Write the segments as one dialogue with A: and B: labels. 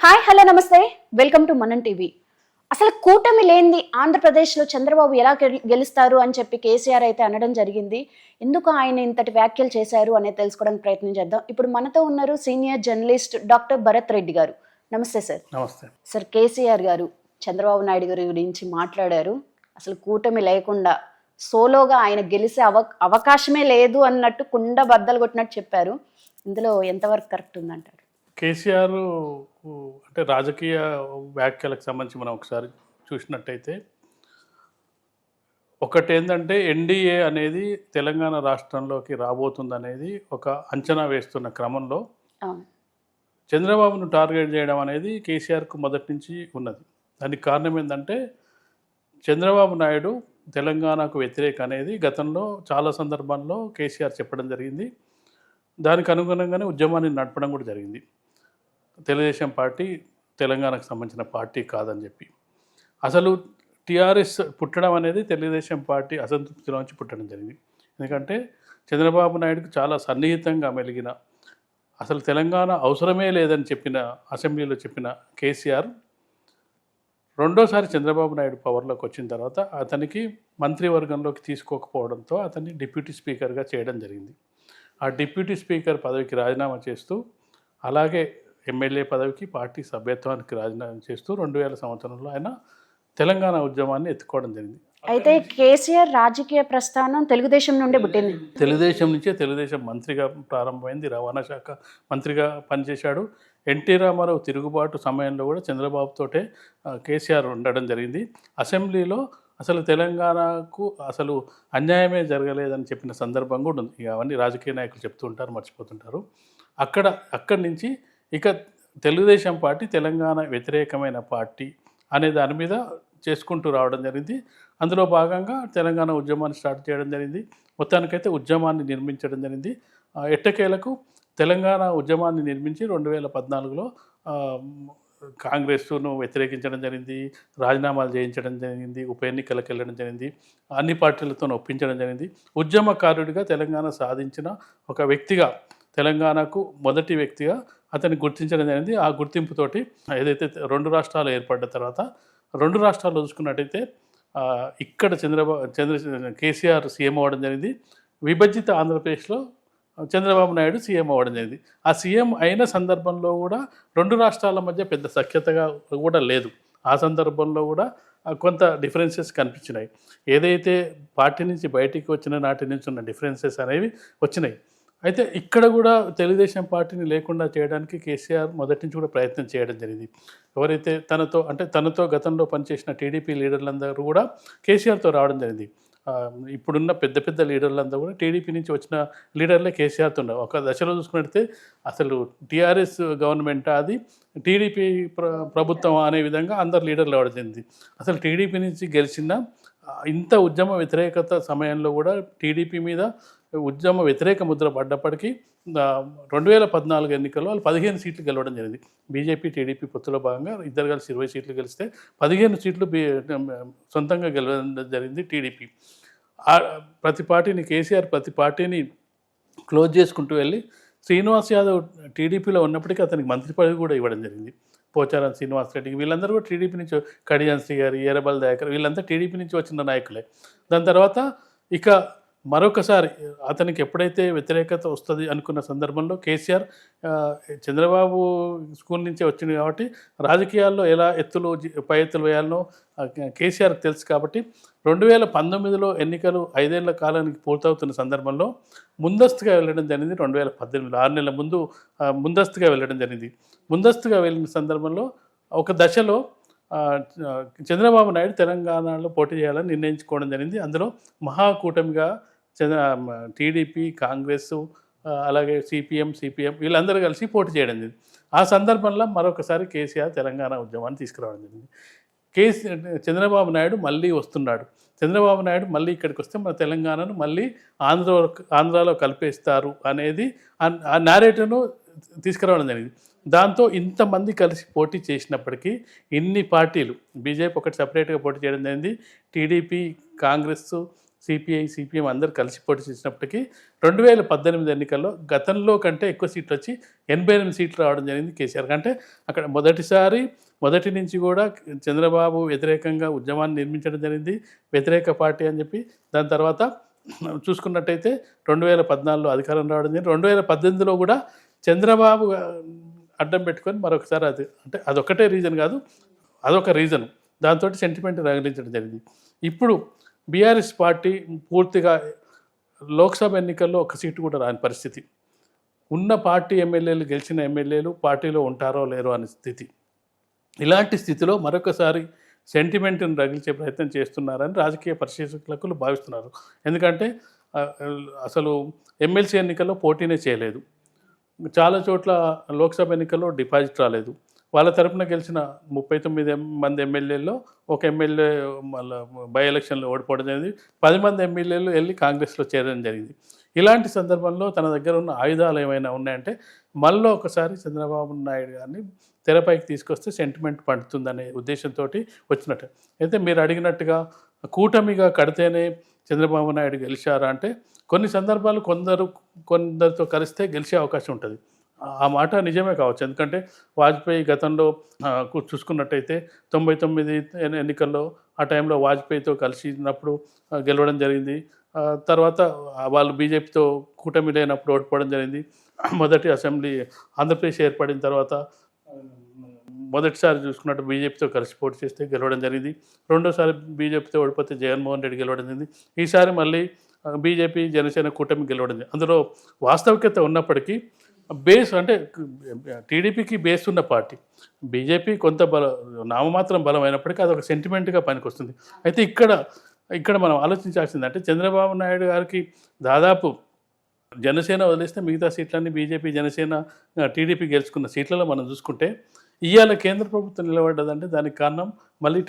A: Hi hello నమస్తే welcome to మనం TV. అసలు కూటమి లేనిది ఆంధ్రప్రదేశ్లో చంద్రబాబు ఎలా గెలుస్తారు అని చెప్పి కేసీఆర్ అయితే అనడం జరిగింది. ఎందుకు ఆయన ఇంతటి వ్యాఖ్యలు చేశారు అనేది తెలుసుకోవడానికి ప్రయత్నం చేద్దాం. ఇప్పుడు మనతో ఉన్నారు senior journalist doctor Bharat Reddy గారు. నమస్తే సార్.
B: నమస్తే
A: సార్, కేసీఆర్ గారు చంద్రబాబు నాయుడు గారి గురించి మాట్లాడారు. అసలు కూటమి లేకుండా సోలోగా ఆయన గెలిసే అవకాశమే లేదు అన్నట్టు కుండ బద్దలు కొట్టినట్టు చెప్పారు. ఇందులో ఎంతవరకు కరెక్ట్ ఉందంటారు?
B: కేసీఆర్ అంటే రాజకీయ వ్యాఖ్యలకు సంబంధించి మనం ఒకసారి చూసినట్టయితే ఒకటేంటంటే ఎన్డీఏ అనేది తెలంగాణ రాష్ట్రంలోకి రాబోతుందనేది ఒక అంచనా వేస్తున్న క్రమంలో చంద్రబాబును టార్గెట్ చేయడం అనేది కేసీఆర్కు మొదటి నుంచి ఉన్నది. దానికి కారణం ఏంటంటే చంద్రబాబు నాయుడు తెలంగాణకు వ్యతిరేక అనేది గతంలో చాలా సందర్భాల్లో కేసీఆర్ చెప్పడం జరిగింది. దానికి అనుగుణంగానే ఉద్యమాన్ని నడపడం కూడా జరిగింది. తెలుగుదేశం పార్టీ తెలంగాణకు సంబంధించిన పార్టీ కాదని చెప్పి అసలు టీఆర్ఎస్ పుట్టడం అనేది తెలుగుదేశం పార్టీ అసంతృప్తిలోంచి పుట్టడం జరిగింది. ఎందుకంటే చంద్రబాబు నాయుడుకు చాలా సన్నిహితంగా మెలిగిన అసలు తెలంగాణ అవసరమే లేదని చెప్పిన అసెంబ్లీలో చెప్పిన కేసీఆర్ రెండోసారి చంద్రబాబు నాయుడు పవర్లోకి వచ్చిన తర్వాత అతనికి మంత్రివర్గంలోకి తీసుకోకపోవడంతో అతన్ని డిప్యూటీ స్పీకర్గా చేయడం జరిగింది. ఆ డిప్యూటీ స్పీకర్ పదవికి రాజీనామా చేస్తూ అలాగే ఎమ్మెల్యే పదవికి పార్టీ సభ్యత్వానికి రాజీనామా చేస్తూ 2000 సంవత్సరంలో ఆయన తెలంగాణ ఉద్యమాన్ని ఎత్తుకోవడం జరిగింది.
A: అయితే కేసీఆర్ రాజకీయ ప్రస్థానం తెలుగుదేశం నుండే పుట్టింది.
B: తెలుగుదేశం నుంచే తెలుగుదేశం మంత్రిగా ప్రారంభమైంది. రవాణా శాఖ మంత్రిగా పనిచేశాడు. ఎన్టీ రామారావు తిరుగుబాటు సమయంలో కూడా చంద్రబాబుతోటే కేసీఆర్ ఉండడం జరిగింది. అసెంబ్లీలో అసలు తెలంగాణకు అసలు అన్యాయమే జరగలేదని చెప్పిన సందర్భం కూడా ఉంది. ఇక అవన్నీ రాజకీయ నాయకులు చెప్తూ ఉంటారు, మర్చిపోతుంటారు. అక్కడి నుంచి ఇక తెలుగుదేశం పార్టీ తెలంగాణ వ్యతిరేకమైన పార్టీ అనే దాని మీద చేసుకుంటూ రావడం జరిగింది. అందులో భాగంగా తెలంగాణ ఉద్యమాన్ని స్టార్ట్ చేయడం జరిగింది. మొత్తానికైతే ఉద్యమాన్ని నిర్మించడం జరిగింది. ఎట్టకేలకు తెలంగాణ ఉద్యమాన్ని నిర్మించి 2014లో కాంగ్రెస్ను వ్యతిరేకించడం జరిగింది, రాజీనామాలు చేయించడం జరిగింది, ఉప ఎన్నికలకు వెళ్ళడం జరిగింది, అన్ని పార్టీలతో ఒప్పించడం జరిగింది. ఉద్యమకారుడిగా తెలంగాణ సాధించిన ఒక వ్యక్తిగా, తెలంగాణకు మొదటి వ్యక్తిగా అతన్ని గుర్తించడం జరిగింది. ఆ గుర్తింపుతోటి ఏదైతే 2 రాష్ట్రాలు ఏర్పడ్డ తర్వాత 2 రాష్ట్రాల్లో చూసుకున్నట్టయితే ఇక్కడ కేసీఆర్ సీఎం అవ్వడం జరిగింది. విభజిత ఆంధ్రప్రదేశ్లో చంద్రబాబు నాయుడు సీఎం అవ్వడం జరిగింది. ఆ సీఎం అయిన సందర్భంలో కూడా 2 రాష్ట్రాల మధ్య పెద్ద సఖ్యతగా కూడా లేదు. ఆ సందర్భంలో కూడా కొంత డిఫరెన్సెస్ కనిపించినాయి. ఏదైతే పార్టీ నుంచి బయటికి వచ్చిన నాటి నుంచి ఉన్న డిఫరెన్సెస్ అనేవి వచ్చినాయి. అయితే ఇక్కడ కూడా తెలుగుదేశం పార్టీని లేకుండా చేయడానికి కేసీఆర్ మొదటి నుంచి కూడా ప్రయత్నం చేయడం జరిగింది. ఎవరైతే తనతో గతంలో పనిచేసిన టీడీపీ లీడర్లందరూ కూడా కేసీఆర్తో రావడం జరిగింది. ఇప్పుడున్న పెద్ద పెద్ద లీడర్లందరూ కూడా టీడీపీ నుంచి వచ్చిన లీడర్లే కేసీఆర్తో ఉన్నారు. ఒక దశలో చూసుకున్నట్టే అసలు టీఆర్ఎస్ గవర్నమెంట్ అది టీడీపీ ప్రభుత్వం అనే విధంగా అందరు లీడర్లు రావడం జరిగింది. అసలు టీడీపీ నుంచి గెలిచిన ఇంత ఉద్యమ వ్యతిరేకత సమయంలో కూడా టీడీపీ మీద ఉద్యమ వ్యతిరేక ముద్ర పడ్డప్పటికీ 2014 ఎన్నికల్లో వాళ్ళు 15 సీట్లు గెలవడం జరిగింది. బీజేపీ టీడీపీ పొత్తులో భాగంగా ఇద్దరు కలిసి 20 సీట్లు గెలిస్తే 15 సీట్లు సొంతంగా గెలవడం జరిగింది టీడీపీ. కేసీఆర్ ప్రతి పార్టీని క్లోజ్ చేసుకుంటూ వెళ్ళి శ్రీనివాస్ యాదవ్ టీడీపీలో ఉన్నప్పటికీ అతనికి మంత్రి పదవి కూడా ఇవ్వడం జరిగింది. పోచారం శ్రీనివాస్ రెడ్డికి వీళ్ళందరూ కూడా టీడీపీ నుంచి, కడియాన్ శ్రీ గారు, ఏరబల్ దయాకర్ వీళ్ళంతా టీడీపీ నుంచి వచ్చిన నాయకులే. దాని తర్వాత ఇక మరొకసారి అతనికి ఎప్పుడైతే వ్యతిరేకత వస్తుంది అనుకున్న సందర్భంలో కేసీఆర్ చంద్రబాబు స్కూల్ నుంచే వచ్చింది కాబట్టి రాజకీయాల్లో ఎలా పై ఎత్తులు వేయాలనో కేసీఆర్కి తెలుసు. కాబట్టి 2019లో ఎన్నికలు 5 ఏళ్ల కాలానికి పూర్తవుతున్న సందర్భంలో ముందస్తుగా వెళ్ళడం జరిగింది. 2018 6 నెలల ముందు ముందస్తుగా వెళ్ళడం జరిగింది. ముందస్తుగా వెళ్ళిన సందర్భంలో ఒక దశలో చంద్రబాబు నాయుడు తెలంగాణలో పోటీ చేయాలని నిర్ణయించుకోవడం జరిగింది. అందులో మహాకూటమిగా టీడీపీ, కాంగ్రెస్, అలాగే సిపిఎం వీళ్ళందరూ కలిసి పోటీ చేయడం జరిగింది. ఆ సందర్భంలో మరొకసారి కేసీఆర్ తెలంగాణ ఉద్యమాన్ని తీసుకురావడం జరిగింది. చంద్రబాబు నాయుడు మళ్ళీ వస్తున్నాడు. చంద్రబాబు నాయుడు మళ్ళీ ఇక్కడికి వస్తే మన తెలంగాణను మళ్ళీ ఆంధ్రాలో కలిపేస్తారు అనేది ఆ నేరేటివ్ను తీసుకురావడం జరిగింది. దాంతో ఇంతమంది కలిసి పోటీ చేసినప్పటికీ ఇన్ని పార్టీలు, బీజేపీ ఒకటి సపరేట్గా పోటీ చేయడం జరిగింది, టీడీపీ, కాంగ్రెస్, సిపిఐ సిపిఎం అందరు కలిసి పోటీ చేసినప్పటికీ 2018 ఎన్నికల్లో గతంలో కంటే ఎక్కువ సీట్లు వచ్చి 88 సీట్లు రావడం జరిగింది కేసీఆర్ కంటే. అక్కడ మొదటి నుంచి కూడా చంద్రబాబు వ్యతిరేకంగా ఉద్యమాన్ని నిర్మించడం జరిగింది, వ్యతిరేక పార్టీ అని చెప్పి. దాని తర్వాత చూసుకున్నట్టయితే 2014లో అధికారం రావడం జరిగింది. 2018లో కూడా చంద్రబాబు అడ్డం పెట్టుకొని మరొకసారి అంటే అదొక్కటే రీజన్ కాదు, అదొక రీజన్, దాంతో సెంటిమెంట్ రగిలించడం జరిగింది. ఇప్పుడు బీఆర్ఎస్ పార్టీ పూర్తిగా లోక్సభ ఎన్నికల్లో ఒక సీటు కూడా రాని పరిస్థితి, ఉన్న పార్టీ ఎమ్మెల్యేలు గెలిచిన ఎమ్మెల్యేలు పార్టీలో ఉంటారో లేరో అనే స్థితి. ఇలాంటి స్థితిలో మరొకసారి సెంటిమెంట్ని రగిల్చే ప్రయత్నం చేస్తున్నారని రాజకీయ పరిశీలకులు భావిస్తున్నారు. ఎందుకంటే అసలు ఎమ్మెల్సీ ఎన్నికల్లో పోటీనే చేయలేదు, చాలా చోట్ల లోక్సభ ఎన్నికల్లో డిపాజిట్ రాలేదు. వాళ్ళ తరపున గెలిచిన 39 మంది ఎమ్మెల్యేల్లో ఒక ఎమ్మెల్యే మళ్ళీ బై ఎలక్షన్లో ఓడిపోవడం జరిగింది. 10 మంది ఎమ్మెల్యేలు వెళ్ళి కాంగ్రెస్లో చేరడం జరిగింది. ఇలాంటి సందర్భంలో తన దగ్గర ఉన్న ఆయుధాలు ఏమైనా ఉన్నాయంటే మళ్ళీ ఒకసారి చంద్రబాబు నాయుడు గారిని తెరపైకి తీసుకొస్తే సెంటిమెంట్ పండుతుందనే ఉద్దేశంతో వచ్చినట్టు. అయితే మీరు అడిగినట్టుగా కూటమిగా కడితేనే చంద్రబాబు నాయుడు గెలిచారా అంటే కొన్ని సందర్భాలు కొందరితో కలిస్తే గెలిచే అవకాశం ఉంటుంది. ఆ మాట నిజమే కావచ్చు. ఎందుకంటే వాజ్పేయి గతంలో చూసుకున్నట్టయితే 99 ఎన్నికల్లో ఆ టైంలో వాజ్పేయితో కలిసినప్పుడు గెలవడం జరిగింది. తర్వాత వాళ్ళు బీజేపీతో కూటమి లేనప్పుడు ఓడిపోవడం జరిగింది. మొదటి అసెంబ్లీ ఆంధ్రప్రదేశ్ ఏర్పడిన తర్వాత మొదటిసారి చూసుకున్నట్టు బీజేపీతో కలిసి పోటీ చేస్తే గెలవడం జరిగింది. రెండోసారి బీజేపీతో ఓడిపోతే జగన్మోహన్ రెడ్డి గెలవడం జరిగింది. ఈసారి మళ్ళీ బీజేపీ జనసేన కూటమి గెలవడం జరిగింది. అందులో వాస్తవికత ఉన్నప్పటికీ బేస్ అంటే టీడీపీకి బేస్ ఉన్న పార్టీ, బీజేపీ కొంత నామమాత్రం బలం అయినప్పటికీ అదొక సెంటిమెంట్గా పనికొస్తుంది. అయితే ఇక్కడ మనం ఆలోచించాల్సింది అంటే చంద్రబాబు నాయుడు గారికి దాదాపు జనసేన వదిలేస్తే మిగతా సీట్లన్నీ బీజేపీ జనసేన టీడీపీ గెలుచుకున్న సీట్లలో మనం చూసుకుంటే ఇవాళ కేంద్ర ప్రభుత్వం నిలబడ్డదంటే దానికి కారణం మళ్ళీ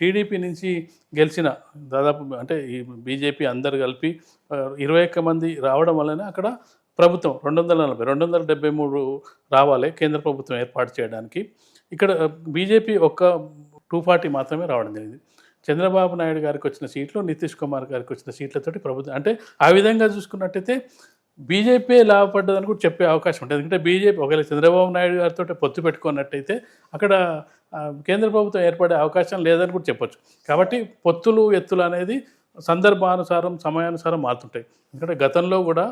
B: టీడీపీ నుంచి గెలిచిన దాదాపు అంటే ఈ బీజేపీ అందరు కలిపి 21 మంది రావడం వల్లనే అక్కడ ప్రభుత్వం 273 రావాలి కేంద్ర ప్రభుత్వం ఏర్పాటు చేయడానికి. ఇక్కడ బీజేపీ ఒక్క 240 మాత్రమే రావడం జరిగింది. చంద్రబాబు నాయుడు గారికి వచ్చిన సీట్లు, నితీష్ కుమార్ గారికి వచ్చిన సీట్లతోటి ప్రభుత్వం అంటే ఆ విధంగా చూసుకున్నట్టయితే బీజేపీ లాభపడ్డదని కూడా చెప్పే అవకాశం ఉంటుంది. ఎందుకంటే బీజేపీ ఒకవేళ చంద్రబాబు నాయుడు గారితో పొత్తు పెట్టుకున్నట్టయితే అక్కడ కేంద్ర ప్రభుత్వం ఏర్పడే అవకాశం లేదని కూడా చెప్పొచ్చు. కాబట్టి పొత్తులు ఎత్తులు అనేది సందర్భానుసారం సమయానుసారం మారుతుంటాయి. ఎందుకంటే గతంలో కూడా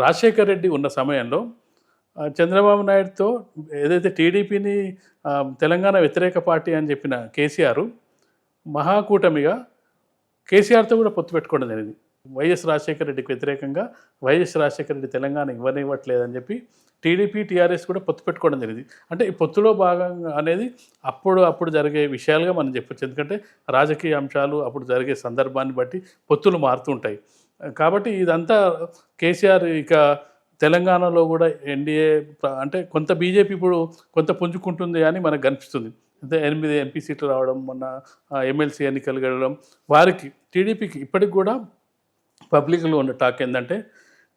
B: రాజశేఖర్ రెడ్డి ఉన్న సమయంలో చంద్రబాబు నాయుడుతో ఏదైతే టీడీపీని తెలంగాణ వ్యతిరేక పార్టీ అని చెప్పిన కేసీఆర్ మహాకూటమిగా కేసీఆర్తో కూడా పొత్తు పెట్టుకోవడం జరిగింది. వైఎస్ రాజశేఖర రెడ్డికి వ్యతిరేకంగా వైఎస్ రాజశేఖర రెడ్డి తెలంగాణ ఇవ్వనివ్వట్లేదని చెప్పి టీడీపీ టీఆర్ఎస్ కూడా పొత్తు పెట్టుకోవడం జరిగింది. అంటే ఈ పొత్తులో భాగంగా అనేది అప్పుడు జరిగే విషయాలుగా మనం చెప్పచ్చు. ఎందుకంటే రాజకీయ అంశాలు అప్పుడు జరిగే సందర్భాన్ని బట్టి పొత్తులు మారుతుంటాయి. కాబట్టి ఇదంతా కేసీఆర్ ఇక తెలంగాణలో కూడా ఎన్డీఏ అంటే కొంత బీజేపీ ఇప్పుడు కొంత పుంజుకుంటుంది అని మనకు కనిపిస్తుంది. అంటే 8 ఎంపీ సీట్లు రావడం, మొన్న ఎమ్మెల్సీ ఎన్నికలు గెలవడం, వారికి టీడీపీకి ఇప్పటికి కూడా పబ్లిక్లో ఉన్న టాక్ ఏంటంటే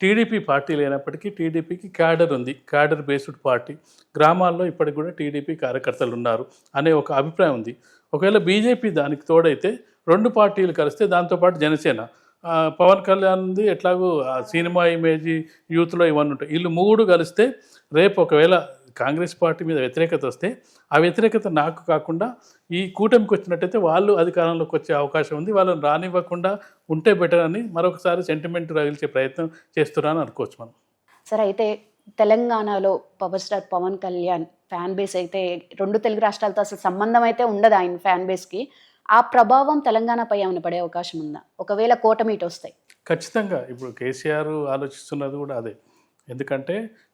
B: టీడీపీ పార్టీ లేనప్పటికీ టీడీపీకి క్యాడర్ ఉంది, క్యాడర్ బేస్డ్ పార్టీ, గ్రామాల్లో ఇప్పటికి కూడా టీడీపీ కార్యకర్తలు ఉన్నారు అనే ఒక అభిప్రాయం ఉంది. ఒకవేళ బీజేపీ దానికి తోడైతే 2 పార్టీలు కలిస్తే దాంతోపాటు జనసేన, పవన్ కళ్యాణ్ది ఎట్లాగో సినిమా ఇమేజ్ యూత్లో ఇవన్నీ ఉంటాయి, వీళ్ళు 3 కలిస్తే రేపు ఒకవేళ కాంగ్రెస్ పార్టీ మీద వ్యతిరేకత వస్తే ఆ వ్యతిరేకత నాకు కాకుండా ఈ కూటమికి వచ్చినట్టయితే వాళ్ళు అధికారంలోకి వచ్చే అవకాశం ఉంది, వాళ్ళని రానివ్వకుండా ఉంటే బెటర్ అని మరొకసారి సెంటిమెంట్ రగిల్చే ప్రయత్నం చేస్తున్నారని అనుకోవచ్చు మనం.
A: సరే, అయితే తెలంగాణలో power star Pawan Kalyan fan base అయితే 2 తెలుగు రాష్ట్రాలతో అసలు సంబంధం అయితే ఉండదు ఆయన ఫ్యాన్ బేస్కి. ఆ ప్రభావం తెలంగాణపై ఏమైనా పడే అవకాశం ఉందా ఒకవేళ కూటమి ఇటు వస్తాయి?
B: ఖచ్చితంగా. ఇప్పుడు కేసీఆర్ ఆలోచిస్తున్నది కూడా అదే. ఎందుకంటే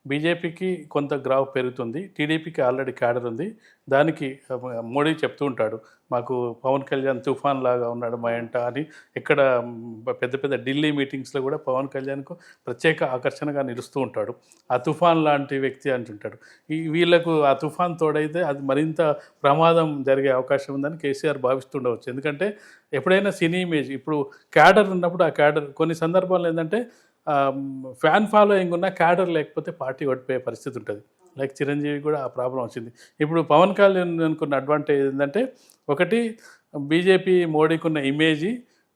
B: బీజేపీకి కొంత గ్రాఫ్ పెరుగుతుంది, టీడీపీకి ఆల్రెడీ క్యాడర్ ఉంది. దానికి మోడీ చెప్తూ ఉంటాడు, మాకు పవన్ కళ్యాణ్ తుఫాన్ లాగా ఉన్నాడు మా ఎంట అని. ఇక్కడ పెద్ద పెద్ద ఢిల్లీ మీటింగ్స్లో కూడా పవన్ కళ్యాణ్కు ప్రత్యేక ఆకర్షణగా నిలుస్తూ ఉంటాడు. ఆ తుఫాన్ లాంటి వ్యక్తి అంటుంటాడు. వీళ్ళకు ఆ తుఫాన్ తోడైతే అది మరింత ప్రమాదం జరిగే అవకాశం ఉందని కేసీఆర్ భావిస్తుండవచ్చు. ఎందుకంటే ఎప్పుడైనా సినీ ఇమేజ్ ఇప్పుడు క్యాడర్ ఉన్నప్పుడు ఆ క్యాడర్ కొన్ని సందర్భాల్లో ఏంటంటే ఫ్యాన్ ఫాలోయింగ్ ఉన్న క్యాడర్ లేకపోతే పార్టీ ఓడిపోయే పరిస్థితి ఉంటుంది. లైక్ చిరంజీవి కూడా ఆ ప్రాబ్లం వచ్చింది. ఇప్పుడు పవన్ కళ్యాణ్ అనుకున్న అడ్వాంటేజ్ ఏంటంటే ఒకటి బీజేపీ మోడీకి ఉన్న ఇమేజ్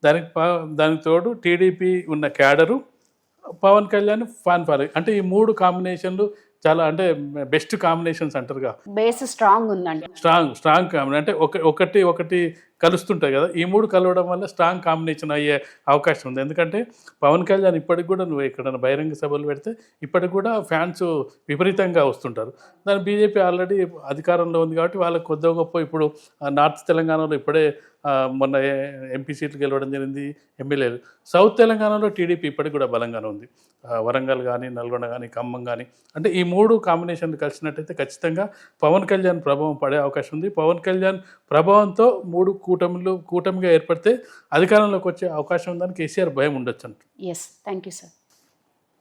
B: దానికి తోడు టీడీపీ ఉన్న cadre, Pawan Kalyan fan following, అంటే ఈ 3 కాంబినేషన్లు చాలా అంటే బెస్ట్ కాంబినేషన్స్ అంటారుగా.
A: బేస్ స్ట్రాంగ్ ఉందండి.
B: స్ట్రాంగ్ కాంబినేషన్ అంటే ఒకటి కలుస్తుంటాయి కదా, ఈ 3 కలవడం వల్ల స్ట్రాంగ్ కాంబినేషన్ అయ్యే అవకాశం ఉంది. ఎందుకంటే పవన్ కళ్యాణ్ ఇప్పటికి కూడా నువ్వు ఎక్కడైనా బహిరంగ సభలు పెడితే ఇప్పటికి కూడా ఫ్యాన్స్ విపరీతంగా వస్తుంటారు. దాని బీజేపీ ఆల్రెడీ అధికారంలో ఉంది కాబట్టి వాళ్ళకి కొద్దిగా గొప్ప ఇప్పుడు నార్త్ తెలంగాణలో ఇప్పుడే మొన్న ఎంపీ సీట్లు గెలవడం జరిగింది, ఎమ్మెల్యేలు. సౌత్ తెలంగాణలో టీడీపీ ఇప్పటికి కూడా బలంగానే ఉంది. వరంగల్ కానీ, నల్గొండ కానీ, ఖమ్మం కానీ, అంటే ఈ 3 కాంబినేషన్లు కలిసినట్టయితే ఖచ్చితంగా పవన్ కళ్యాణ్ ప్రభావం పడే అవకాశం ఉంది. పవన్ కళ్యాణ్ ప్రభావంతో 3 కూటమిగా ఏర్పడితే అధికారంలోకి వచ్చే అవకాశం ఉందని కేసీఆర్ భయం ఉండొచ్చు అంట.
A: Yes, thank you sir.